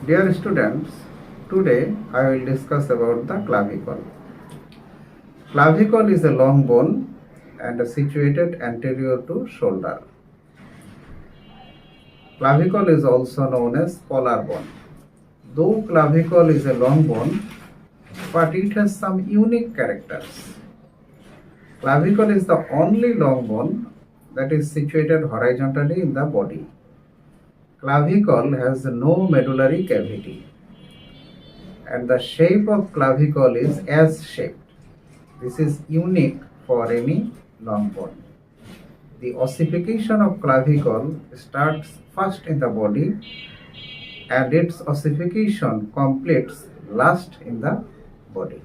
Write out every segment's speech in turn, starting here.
Dear students, today I will discuss about the clavicle. Clavicle is a long bone and situated anterior to shoulder. Clavicle is also known as collar bone. Though clavicle is a long bone, but it has some unique characters. Clavicle is the only long bone that is situated horizontally in the body. Clavicle has no medullary cavity, and the shape of clavicle is S-shaped. This is unique for any long bone. The ossification of clavicle starts first in the body and its ossification completes last in the body.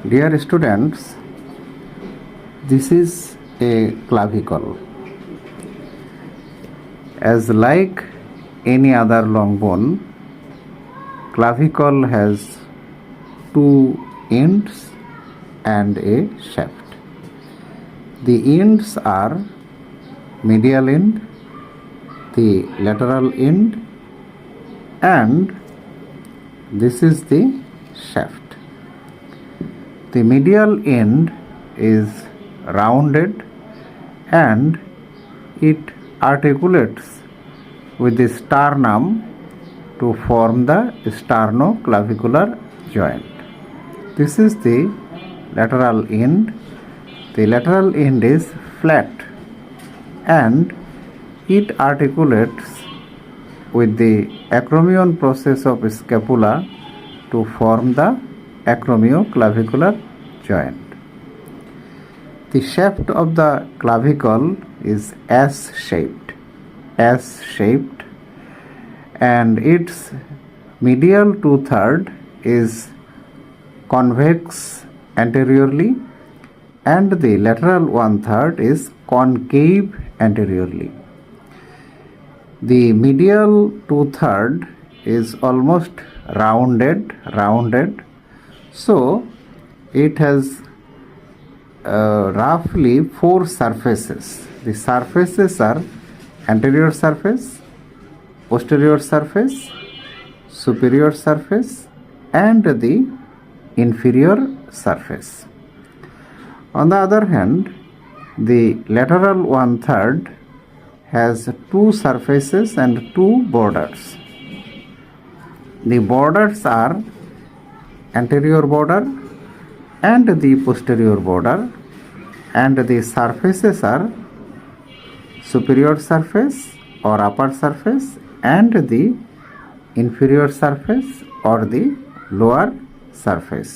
Dear students, this is a clavicle. As like any other long bone, clavicle has two ends and a shaft. The ends are medial end, the lateral end, and this is the shaft. The medial end is rounded and it articulates with the sternum to form the sternoclavicular joint. This is the lateral end. The lateral end is flat and it articulates with the acromion process of scapula to form the acromioclavicular joint. The shaft of the clavicle is S-shaped, and its medial 2/3 is convex anteriorly and the lateral 1/3 is concave anteriorly. The medial 2/3 is almost rounded, so it has roughly 4 surfaces. The surfaces are anterior surface, posterior surface, superior surface, and the inferior surface. On the other hand, the lateral 1/3 has 2 surfaces and 2 borders. The borders are anterior border and the posterior border, and the surfaces are superior surface or upper surface and the inferior surface or the lower surface.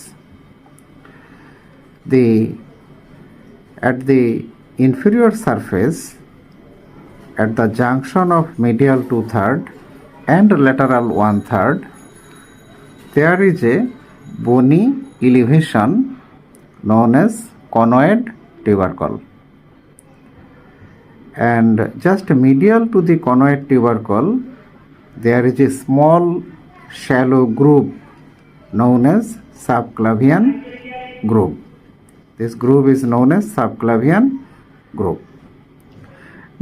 At the inferior surface, at the junction of medial 2/3 and lateral 1/3, there is a bony elevation known as conoid tubercle, and just medial to the conoid tubercle there is a small shallow groove known as subclavian groove. This groove is known as subclavian groove.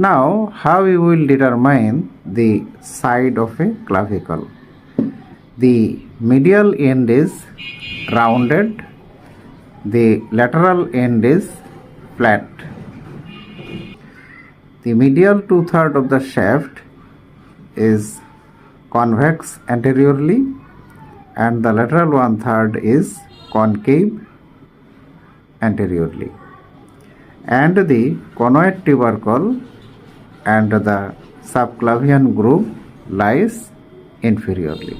Now, how we will determine the side of a clavicle? The medial end is rounded, the lateral end is flat. The medial 2/3 of the shaft is convex anteriorly and the lateral 1/3 is concave anteriorly, and the conoid tubercle and the subclavian groove lies inferiorly.